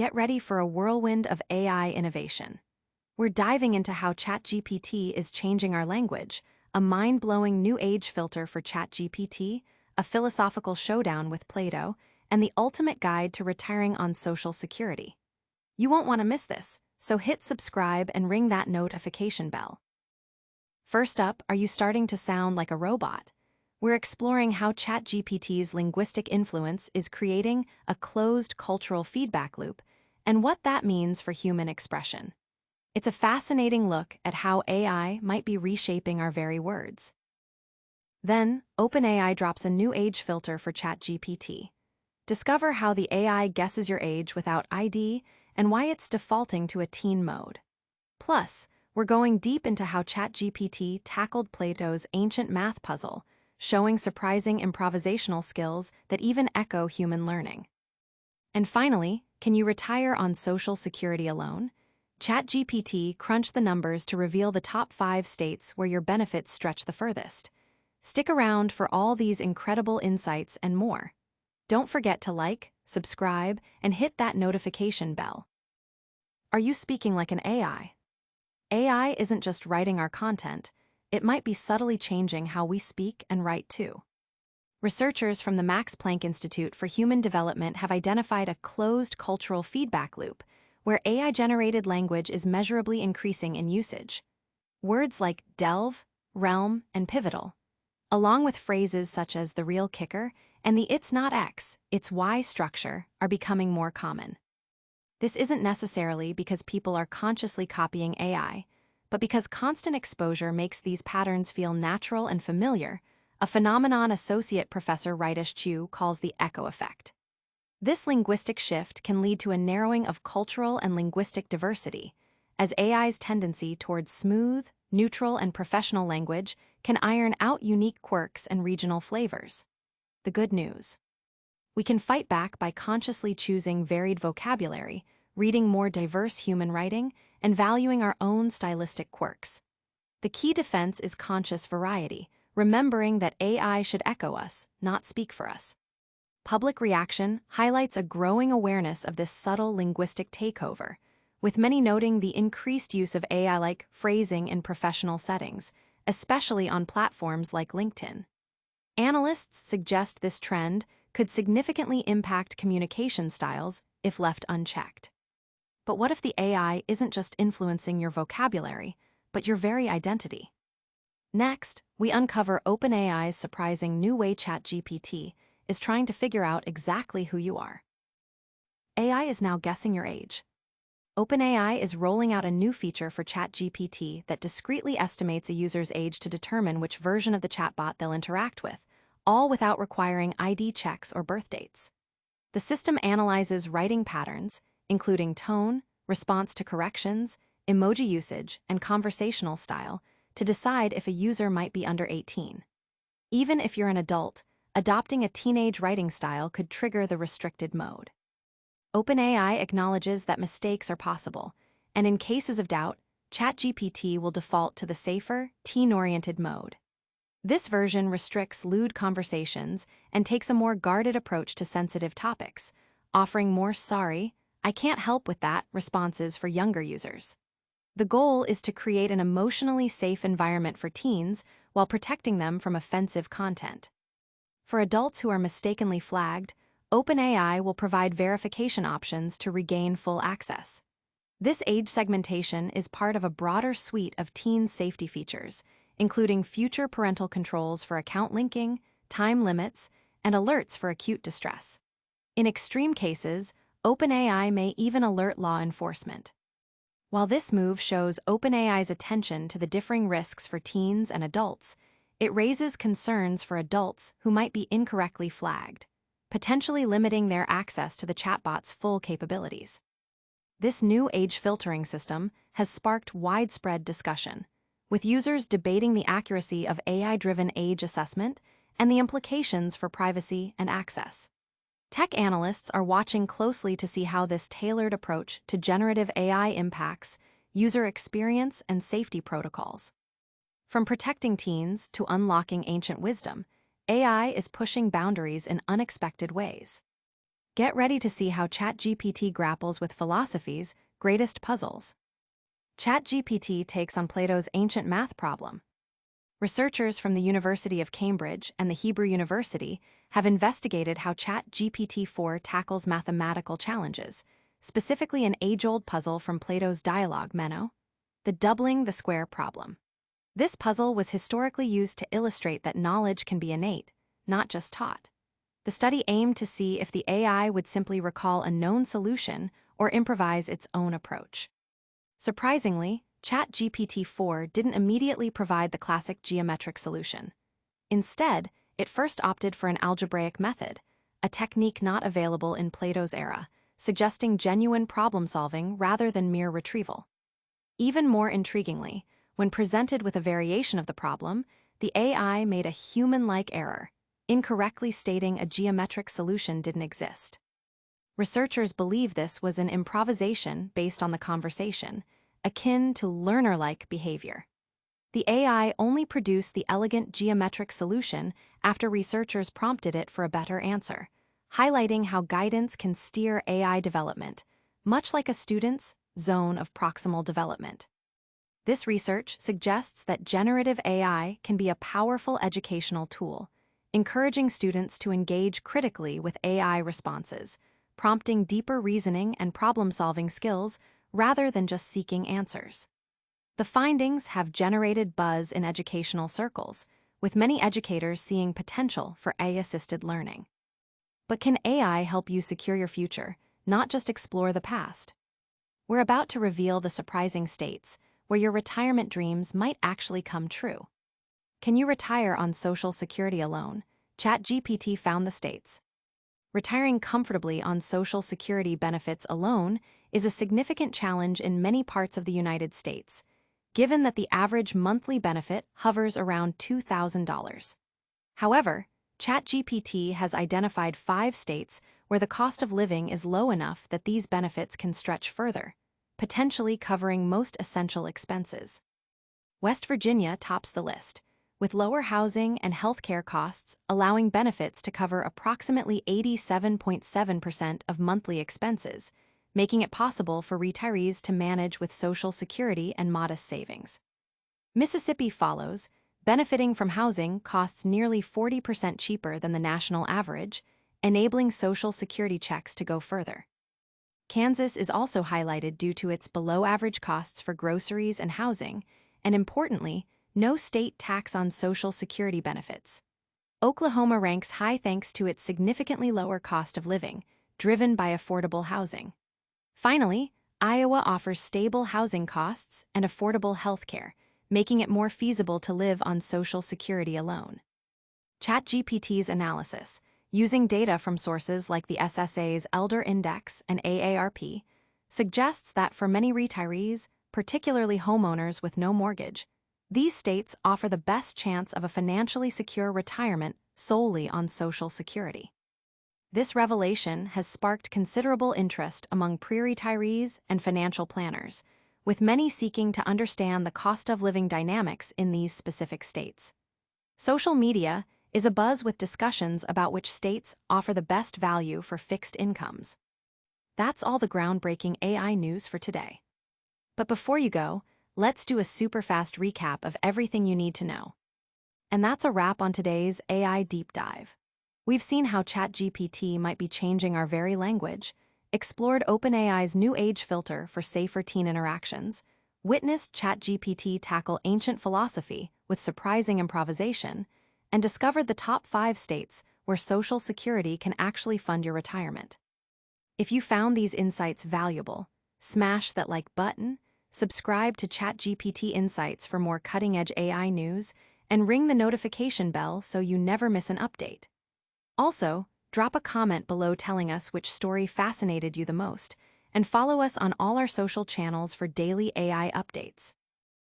get ready for a whirlwind of AI innovation. We're diving into how ChatGPT is changing our language, a mind-blowing new age filter for ChatGPT, a philosophical showdown with Plato, and the ultimate guide to retiring on Social Security. You won't want to miss this, so hit subscribe and ring that notification bell. First up, are you starting to sound like a robot? We're exploring how ChatGPT's linguistic influence is creating a closed cultural feedback loop and what that means for human expression. It's a fascinating look at how AI might be reshaping our very words. Then, OpenAI drops a new age filter for ChatGPT. Discover how the AI guesses your age without ID and why it's defaulting to a teen mode. Plus, we're going deep into how ChatGPT tackled Plato's ancient math puzzle, showing surprising improvisational skills that even echo human learning. And finally, can you retire on Social Security alone? ChatGPT crunched the numbers to reveal the top 5 states where your benefits stretch the furthest. Stick around for all these incredible insights and more. Don't forget to like, subscribe, and hit that notification bell. Are you speaking like an AI? AI isn't just writing our content, it might be subtly changing how we speak and write too. Researchers from the Max Planck Institute for Human Development have identified a closed cultural feedback loop where AI-generated language is measurably increasing in usage. Words like delve, realm, and pivotal, along with phrases such as the real kicker and the it's not X, it's Y structure, are becoming more common. This isn't necessarily because people are consciously copying AI, but because constant exposure makes these patterns feel natural and familiar, a phenomenon Associate Professor Ridish Chu calls the echo effect. This linguistic shift can lead to a narrowing of cultural and linguistic diversity, as AI's tendency towards smooth, neutral, and professional language can iron out unique quirks and regional flavors. The good news: we can fight back by consciously choosing varied vocabulary, reading more diverse human writing, and valuing our own stylistic quirks. The key defense is conscious variety, remembering that AI should echo us, not speak for us. Public reaction highlights a growing awareness of this subtle linguistic takeover, with many noting the increased use of AI-like phrasing in professional settings, especially on platforms like LinkedIn. Analysts suggest this trend could significantly impact communication styles if left unchecked. But what if the AI isn't just influencing your vocabulary, but your very identity? Next, we uncover OpenAI's surprising new way ChatGPT is trying to figure out exactly who you are. AI is now guessing your age. OpenAI is rolling out a new feature for ChatGPT that discreetly estimates a user's age to determine which version of the chatbot they'll interact with, all without requiring ID checks or birth dates. The system analyzes writing patterns, including tone, response to corrections, emoji usage, and conversational style, to decide if a user might be under 18. Even if you're an adult, adopting a teenage writing style could trigger the restricted mode. OpenAI acknowledges that mistakes are possible, and in cases of doubt, ChatGPT will default to the safer, teen-oriented mode. This version restricts lewd conversations and takes a more guarded approach to sensitive topics, offering more "sorry, I can't help with that" responses for younger users. The goal is to create an emotionally safe environment for teens while protecting them from offensive content. For adults who are mistakenly flagged, OpenAI will provide verification options to regain full access. This age segmentation is part of a broader suite of teen safety features, including future parental controls for account linking, time limits, and alerts for acute distress. In extreme cases, OpenAI may even alert law enforcement. While this move shows OpenAI's attention to the differing risks for teens and adults, it raises concerns for adults who might be incorrectly flagged, potentially limiting their access to the chatbot's full capabilities. This new age filtering system has sparked widespread discussion, with users debating the accuracy of AI-driven age assessment and the implications for privacy and access. Tech analysts are watching closely to see how this tailored approach to generative AI impacts user experience and safety protocols. From protecting teens to unlocking ancient wisdom, AI is pushing boundaries in unexpected ways. Get ready to see how ChatGPT grapples with philosophy's greatest puzzles. ChatGPT takes on Plato's ancient math problem. Researchers from the University of Cambridge and the Hebrew University have investigated how ChatGPT-4 tackles mathematical challenges, specifically an age-old puzzle from Plato's dialogue Meno, the doubling the square problem. This puzzle was historically used to illustrate that knowledge can be innate, not just taught. The study aimed to see if the AI would simply recall a known solution or improvise its own approach. Surprisingly, ChatGPT-4 didn't immediately provide the classic geometric solution. Instead, it first opted for an algebraic method, a technique not available in Plato's era, suggesting genuine problem-solving rather than mere retrieval. Even more intriguingly, when presented with a variation of the problem, the AI made a human-like error, incorrectly stating a geometric solution didn't exist. Researchers believe this was an improvisation based on the conversation, akin to learner-like behavior. The AI only produced the elegant geometric solution after researchers prompted it for a better answer, highlighting how guidance can steer AI development, much like a student's zone of proximal development. This research suggests that generative AI can be a powerful educational tool, encouraging students to engage critically with AI responses, prompting deeper reasoning and problem-solving skills rather than just seeking answers. The findings have generated buzz in educational circles, with many educators seeing potential for AI-assisted learning. But can AI help you secure your future, not just explore the past? We're about to reveal the surprising states where your retirement dreams might actually come true. Can you retire on Social Security alone? ChatGPT found the states. Retiring comfortably on Social Security benefits alone is a significant challenge in many parts of the United States, given that the average monthly benefit hovers around $2,000. However, ChatGPT has identified 5 states where the cost of living is low enough that these benefits can stretch further, potentially covering most essential expenses. West Virginia tops the list, with lower housing and healthcare costs allowing benefits to cover approximately 87.7% of monthly expenses, making it possible for retirees to manage with Social Security and modest savings. Mississippi follows, benefiting from housing costs nearly 40% cheaper than the national average, enabling Social Security checks to go further. Kansas is also highlighted due to its below-average costs for groceries and housing, and importantly, no state tax on Social Security benefits. Oklahoma ranks high thanks to its significantly lower cost of living, driven by affordable housing. Finally, Iowa offers stable housing costs and affordable health care, making it more feasible to live on Social Security alone. ChatGPT's analysis, using data from sources like the SSA's Elder Index and AARP, suggests that for many retirees, particularly homeowners with no mortgage, these states offer the best chance of a financially secure retirement solely on Social Security. This revelation has sparked considerable interest among pre-retirees and financial planners, with many seeking to understand the cost of living dynamics in these specific states. Social media is abuzz with discussions about which states offer the best value for fixed incomes. That's all the groundbreaking AI news for today. But before you go, let's do a super fast recap of everything you need to know. And that's a wrap on today's AI Deep Dive. We've seen how ChatGPT might be changing our very language, explored OpenAI's new age filter for safer teen interactions, witnessed ChatGPT tackle ancient philosophy with surprising improvisation, and discovered the top 5 states where Social Security can actually fund your retirement. If you found these insights valuable, smash that like button, subscribe to ChatGPT Insights for more cutting-edge AI news, and ring the notification bell so you never miss an update. Also, drop a comment below telling us which story fascinated you the most, and follow us on all our social channels for daily AI updates.